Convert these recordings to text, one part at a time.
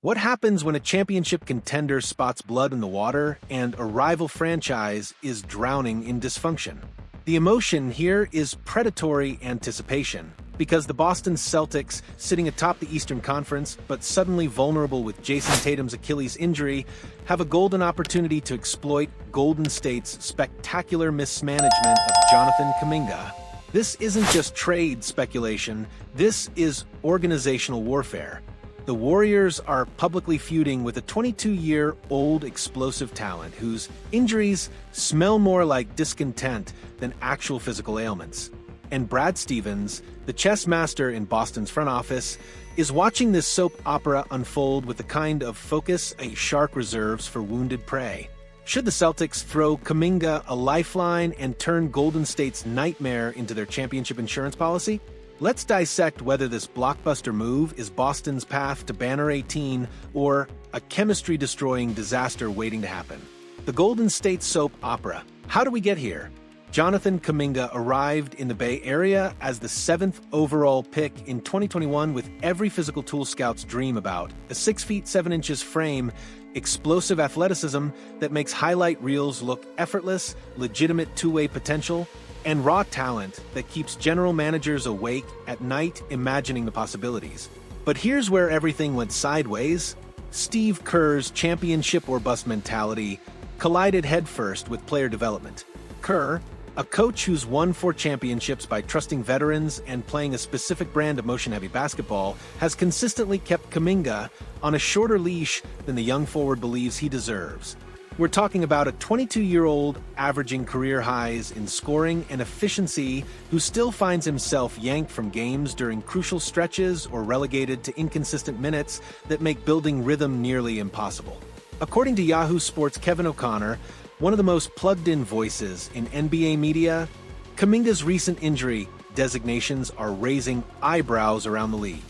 What happens when a championship contender spots blood in the water and a rival franchise is drowning in dysfunction? The emotion here is predatory anticipation, because the Boston Celtics, sitting atop the Eastern Conference but suddenly vulnerable with Jayson Tatum's Achilles injury, have a golden opportunity to exploit Golden State's spectacular mismanagement of Jonathan Kuminga. This isn't just trade speculation, this is organizational warfare. The Warriors are publicly feuding with a 22-year-old explosive talent whose injuries smell more like discontent than actual physical ailments. And Brad Stevens, the chess master in Boston's front office, is watching this soap opera unfold with the kind of focus a shark reserves for wounded prey. Should the Celtics throw Kuminga a lifeline and turn Golden State's nightmare into their championship insurance policy? Let's dissect whether this blockbuster move is Boston's path to Banner 18 or a chemistry-destroying disaster waiting to happen. The Golden State soap opera. How do we get here? Jonathan Kuminga arrived in the Bay Area as the 7th overall pick in 2021 with every physical tool scouts dream about: a 6 feet 7 inches frame, explosive athleticism that makes highlight reels look effortless, legitimate two-way potential, and raw talent that keeps general managers awake at night imagining the possibilities. But here's where everything went sideways. Steve Kerr's championship or bust mentality collided headfirst with player development. Kerr, a coach who's won 4 championships by trusting veterans and playing a specific brand of motion-heavy basketball, has consistently kept Kuminga on a shorter leash than the young forward believes he deserves. We're talking about a 22-year-old averaging career highs in scoring and efficiency who still finds himself yanked from games during crucial stretches or relegated to inconsistent minutes that make building rhythm nearly impossible. According to Yahoo Sports' Kevin O'Connor, one of the most plugged-in voices in NBA media, Kuminga's recent injury designations are raising eyebrows around the league.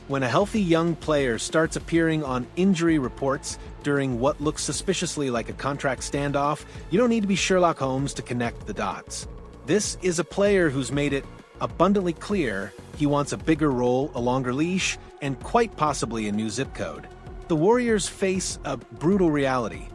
When a healthy young player starts appearing on injury reports during what looks suspiciously like a contract standoff, you don't need to be Sherlock Holmes to connect the dots. This is a player who's made it abundantly clear he wants a bigger role, a longer leash, and quite possibly a new zip code. The Warriors face a brutal reality.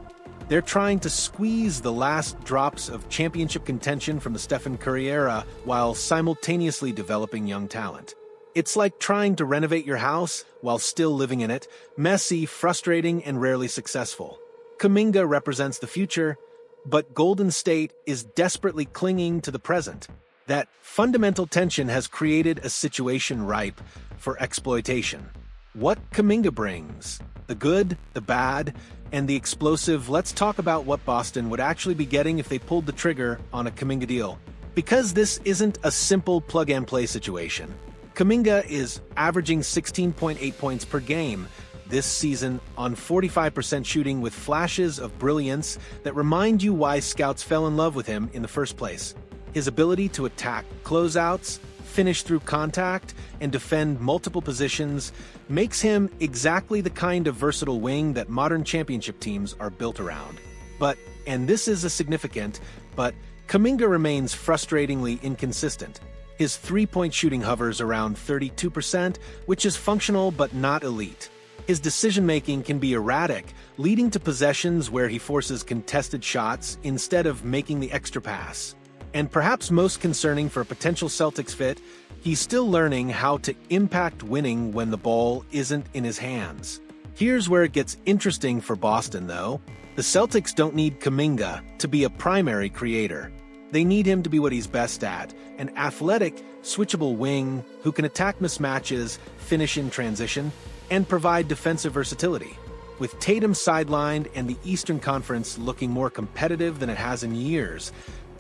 They're trying to squeeze the last drops of championship contention from the Stephen Curry era while simultaneously developing young talent. It's like trying to renovate your house while still living in it, messy, frustrating, and rarely successful. Kuminga represents the future, but Golden State is desperately clinging to the present. That fundamental tension has created a situation ripe for exploitation. What Kuminga brings, the good, the bad, and the explosive. Let's talk about what Boston would actually be getting if they pulled the trigger on a Kuminga deal. Because this isn't a simple plug-and-play situation. Kuminga is averaging 16.8 points per game this season on 45% shooting with flashes of brilliance that remind you why scouts fell in love with him in the first place. His ability to attack closeouts, finish through contact, and defend multiple positions makes him exactly the kind of versatile wing that modern championship teams are built around. But, and this is a significant, but Kuminga remains frustratingly inconsistent. His three-point shooting hovers around 32%, which is functional but not elite. His decision-making can be erratic, leading to possessions where he forces contested shots instead of making the extra pass. And perhaps most concerning for a potential Celtics fit, he's still learning how to impact winning when the ball isn't in his hands. Here's where it gets interesting for Boston, though. The Celtics don't need Kuminga to be a primary creator. They need him to be what he's best at, an athletic, switchable wing who can attack mismatches, finish in transition, and provide defensive versatility. With Tatum sidelined and the Eastern Conference looking more competitive than it has in years,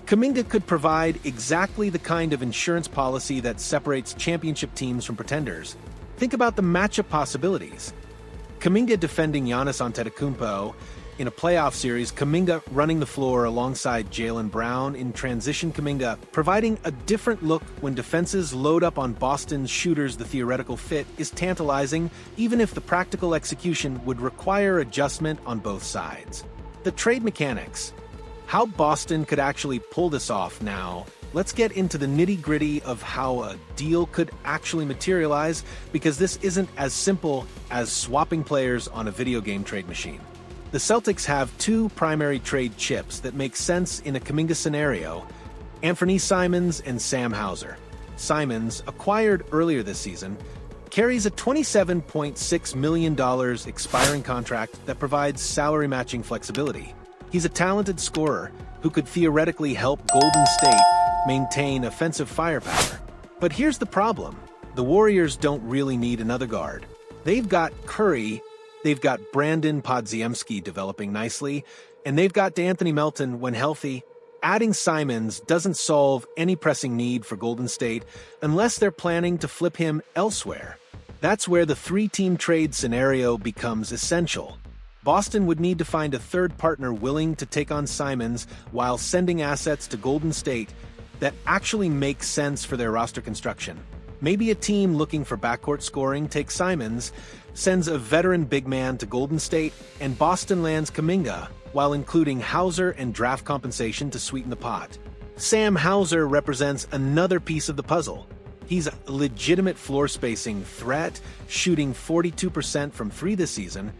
Kuminga could provide exactly the kind of insurance policy that separates championship teams from pretenders. Think about the matchup possibilities. Kuminga defending Giannis Antetokounmpo in a playoff series, Kuminga running the floor alongside Jaylen Brown in transition, Kuminga providing a different look when defenses load up on Boston's shooters. The theoretical fit is tantalizing, even if the practical execution would require adjustment on both sides. The trade mechanics. How Boston could actually pull this off now let's get into the nitty-gritty of how a deal could actually materialize, because this isn't as simple as swapping players on a video game trade machine. The Celtics have two primary trade chips that make sense in a Kuminga scenario: Anthony Simons and Sam Hauser. Simons, acquired earlier this season, carries a $27.6 million expiring contract that provides salary matching flexibility. He's a talented scorer who could theoretically help Golden State maintain offensive firepower. But here's the problem. The Warriors don't really need another guard. They've got Curry, they've got Brandon Podziemski developing nicely, and they've got DeAnthony Melton when healthy. Adding Simons doesn't solve any pressing need for Golden State unless they're planning to flip him elsewhere. That's where the three-team trade scenario becomes essential. Boston would need to find a third partner willing to take on Simons while sending assets to Golden State that actually make sense for their roster construction. Maybe a team looking for backcourt scoring takes Simons, sends a veteran big man to Golden State, and Boston lands Kuminga, while including Hauser and draft compensation to sweeten the pot. Sam Hauser represents another piece of the puzzle. He's a legitimate floor spacing threat, shooting 42% from three this season,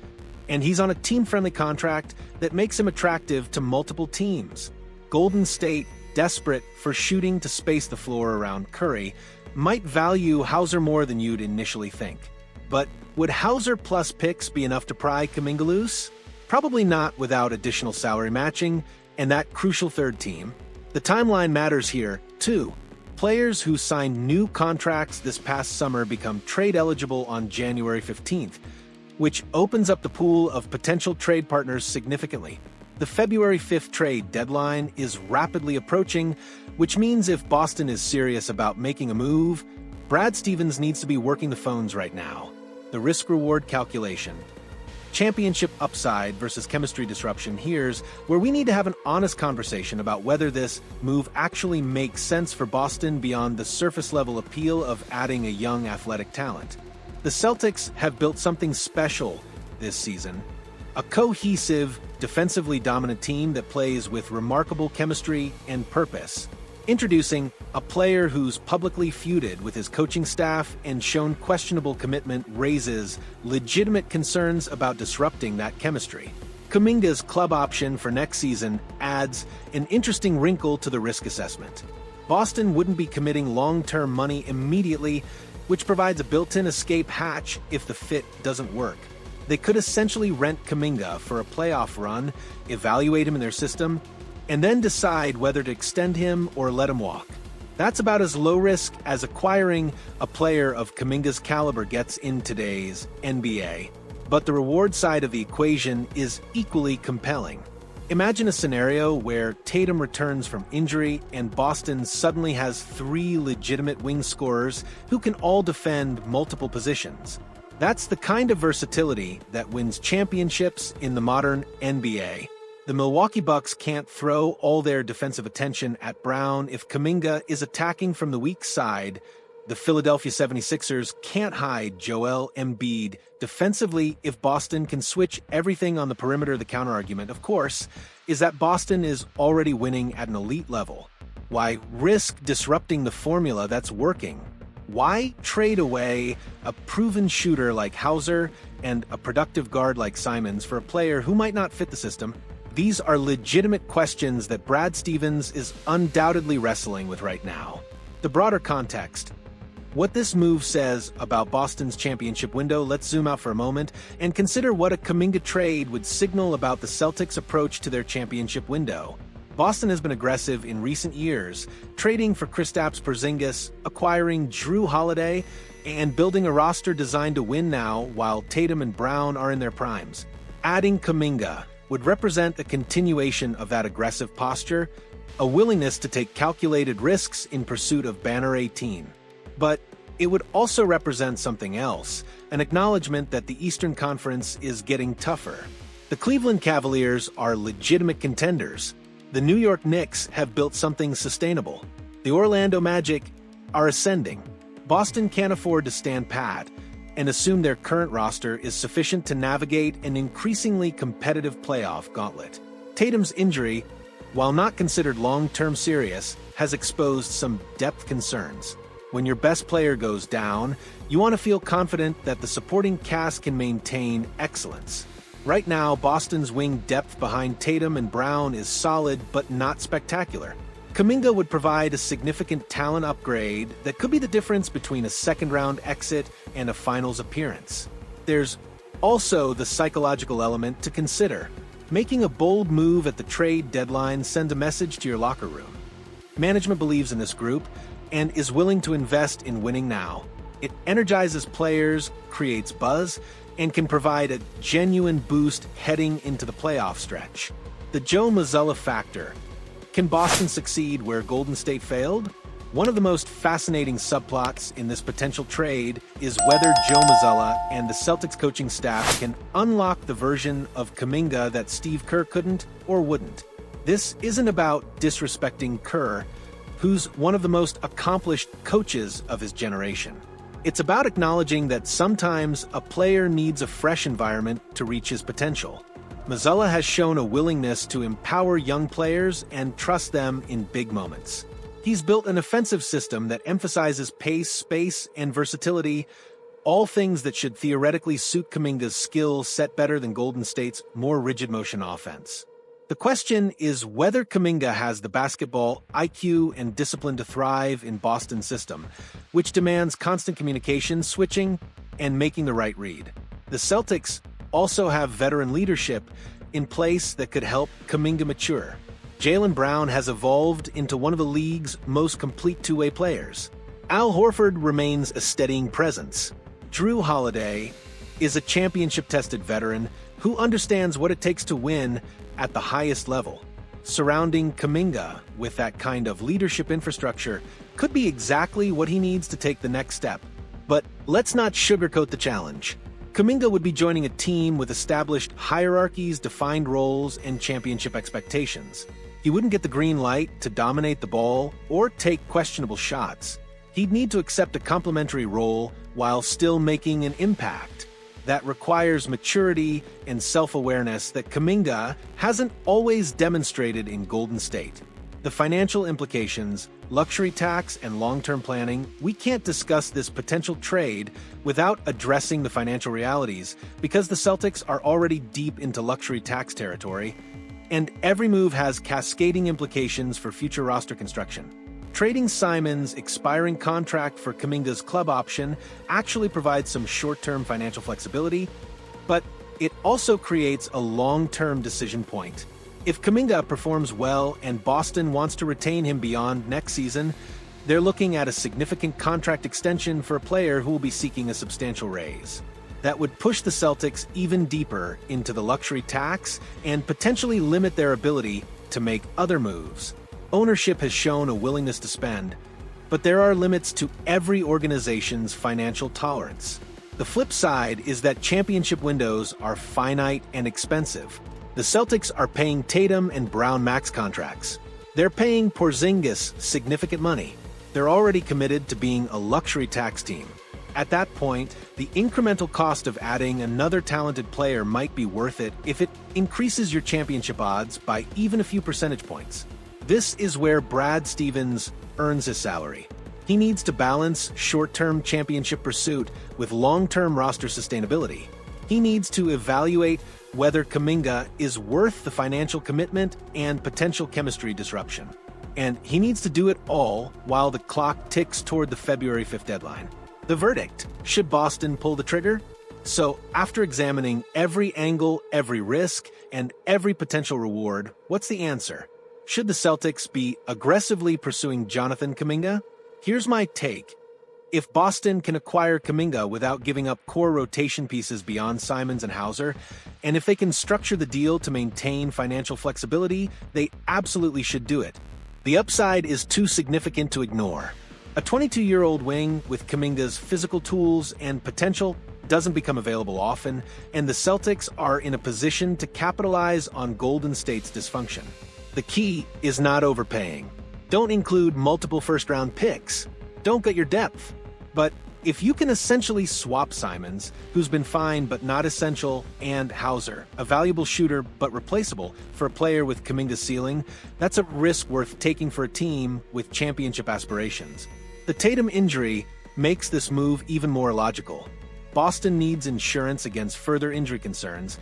and he's on a team-friendly contract that makes him attractive to multiple teams. Golden State, desperate for shooting to space the floor around Curry, might value Hauser more than you'd initially think. But would Hauser plus picks be enough to pry Kuminga loose? Probably not without additional salary matching and that crucial third team. The timeline matters here, too. Players who signed new contracts this past summer become trade eligible on January 15th, which opens up the pool of potential trade partners significantly. The February 5th trade deadline is rapidly approaching, which means if Boston is serious about making a move, Brad Stevens needs to be working the phones right now. The risk-reward calculation. Championship upside versus chemistry disruption. Here's where we need to have an honest conversation about whether this move actually makes sense for Boston beyond the surface-level appeal of adding a young athletic talent. The Celtics have built something special this season, a cohesive, defensively dominant team that plays with remarkable chemistry and purpose. Introducing a player who's publicly feuded with his coaching staff and shown questionable commitment raises legitimate concerns about disrupting that chemistry. Kuminga's club option for next season adds an interesting wrinkle to the risk assessment. Boston wouldn't be committing long-term money immediately, which provides a built-in escape hatch if the fit doesn't work. They could essentially rent Kuminga for a playoff run, evaluate him in their system, and then decide whether to extend him or let him walk. That's about as low risk as acquiring a player of Kuminga's caliber gets in today's NBA. But the reward side of the equation is equally compelling. Imagine a scenario where Tatum returns from injury and Boston suddenly has three legitimate wing scorers who can all defend multiple positions. That's the kind of versatility that wins championships in the modern NBA. The Milwaukee Bucks can't throw all their defensive attention at Brown if Kuminga is attacking from the weak side. The Philadelphia 76ers can't hide Joel Embiid defensively if Boston can switch everything on the perimeter. The counterargument, of course, is that Boston is already winning at an elite level. Why risk disrupting the formula that's working? Why trade away a proven shooter like Hauser and a productive guard like Simons for a player who might not fit the system? These are legitimate questions that Brad Stevens is undoubtedly wrestling with right now. The broader context. What this move says about Boston's championship window, let's zoom out for a moment and consider what a Kuminga trade would signal about the Celtics' approach to their championship window. Boston has been aggressive in recent years, trading for Kristaps Porzingis, acquiring Jrue Holiday, and building a roster designed to win now while Tatum and Brown are in their primes. Adding Kuminga would represent a continuation of that aggressive posture, a willingness to take calculated risks in pursuit of Banner 18. But it would also represent something else, an acknowledgement that the Eastern Conference is getting tougher. The Cleveland Cavaliers are legitimate contenders. The New York Knicks have built something sustainable. The Orlando Magic are ascending. Boston can't afford to stand pat and assume their current roster is sufficient to navigate an increasingly competitive playoff gauntlet. Tatum's injury while not considered long-term serious, has exposed some depth concerns. When your best player goes down, you want to feel confident that the supporting cast can maintain excellence. Right now, Boston's wing depth behind Tatum and Brown is solid but not spectacular. Kuminga would provide a significant talent upgrade that could be the difference between a second-round exit and a finals appearance. There's also the psychological element to consider. Making a bold move at the trade deadline sends a message to your locker room. Management believes in this group and is willing to invest in winning now. It energizes players, creates buzz, and can provide a genuine boost heading into the playoff stretch. The Joe Mazzulla factor. Can Boston succeed where Golden State failed? One of the most fascinating subplots in this potential trade is whether Joe Mazzulla and the Celtics coaching staff can unlock the version of Kuminga that Steve Kerr couldn't or wouldn't. This isn't about disrespecting Kerr, who's one of the most accomplished coaches of his generation. It's about acknowledging that sometimes a player needs a fresh environment to reach his potential. Mazzulla has shown a willingness to empower young players and trust them in big moments. He's built an offensive system that emphasizes pace, space, and versatility, all things that should theoretically suit Kuminga's skill set better than Golden State's more rigid motion offense. The question is whether Kuminga has the basketball IQ and discipline to thrive in Boston's system, which demands constant communication, switching, and making the right read. The Celtics also have veteran leadership in place that could help Kuminga mature. Jaylen Brown has evolved into one of the league's most complete two-way players. Al Horford remains a steadying presence. Drew Holiday is a championship-tested veteran who understands what it takes to win at the highest level. Surrounding Kuminga with that kind of leadership infrastructure could be exactly what he needs to take the next step. But let's not sugarcoat the challenge. Kuminga would be joining a team with established hierarchies, defined roles, and championship expectations. He wouldn't get the green light to dominate the ball or take questionable shots. He'd need to accept a complementary role while still making an impact. That requires maturity and self-awareness that Kuminga hasn't always demonstrated in Golden State. The financial implications, luxury tax, and long-term planning, we can't discuss this potential trade without addressing the financial realities because the Celtics are already deep into luxury tax territory, and every move has cascading implications for future roster construction. Trading Simon's expiring contract for Kuminga's club option actually provides some short-term financial flexibility, but it also creates a long-term decision point. If Kuminga performs well and Boston wants to retain him beyond next season, they're looking at a significant contract extension for a player who will be seeking a substantial raise. That would push the Celtics even deeper into the luxury tax and potentially limit their ability to make other moves. Ownership has shown a willingness to spend, but there are limits to every organization's financial tolerance. The flip side is that championship windows are finite and expensive. The Celtics are paying Tatum and Brown max contracts. They're paying Porzingis significant money. They're already committed to being a luxury tax team. At that point, the incremental cost of adding another talented player might be worth it if it increases your championship odds by even a few percentage points. This is where Brad Stevens earns his salary. He needs to balance short-term championship pursuit with long-term roster sustainability. He needs to evaluate whether Kuminga is worth the financial commitment and potential chemistry disruption. And he needs to do it all while the clock ticks toward the February 5th deadline. The verdict: should Boston pull the trigger? So, after examining every angle, every risk, and every potential reward, what's the answer? Should the Celtics be aggressively pursuing Jonathan Kuminga? Here's my take. If Boston can acquire Kuminga without giving up core rotation pieces beyond Simons and Hauser, and if they can structure the deal to maintain financial flexibility, they absolutely should do it. The upside is too significant to ignore. A 22-year-old wing with Kuminga's physical tools and potential doesn't become available often, and the Celtics are in a position to capitalize on Golden State's dysfunction. The key is not overpaying. Don't include multiple first-round picks. Don't gut your depth. But If you can essentially swap Simons, who's been fine but not essential, and Hauser, a valuable shooter but replaceable, for a player with Kuminga's ceiling, that's a risk worth taking for a team with championship aspirations. The Tatum injury makes this move even more logical. Boston needs insurance against further injury concerns,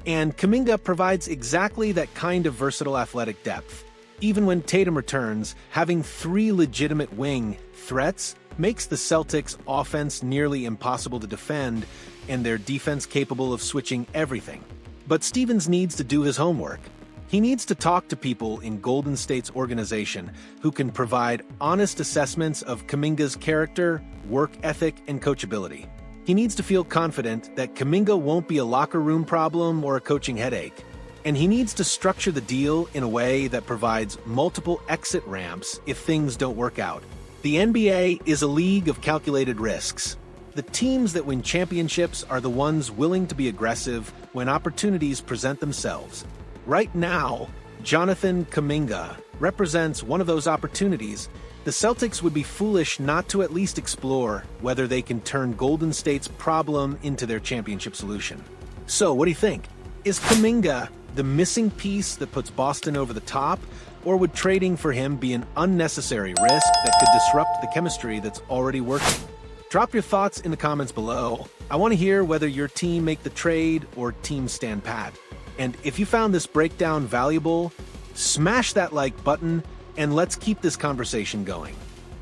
and Kuminga provides exactly that kind of versatile athletic depth. Even when Tatum returns, having 3 legitimate wing threats makes the Celtics' offense nearly impossible to defend and their defense capable of switching everything. But Stevens needs to do his homework. He needs to talk to people in Golden State's organization who can provide honest assessments of Kuminga's character, work ethic, and coachability. He needs to feel confident that Kuminga won't be a locker room problem or a coaching headache. And he needs to structure the deal in a way that provides multiple exit ramps if things don't work out. The NBA is a league of calculated risks. The teams that win championships are the ones willing to be aggressive when opportunities present themselves. Right now, Jonathan Kuminga represents one of those opportunities. The Celtics would be foolish not to at least explore whether they can turn Golden State's problem into their championship solution. So, what do you think? Is Kuminga the missing piece that puts Boston over the top, or would trading for him be an unnecessary risk that could disrupt the chemistry that's already working? Drop your thoughts in the comments below. I want to hear whether your team make the trade or team stand pat. And if you found this breakdown valuable, smash that like button and let's keep this conversation going.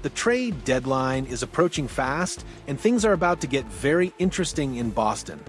The trade deadline is approaching fast, and things are about to get very interesting in Boston.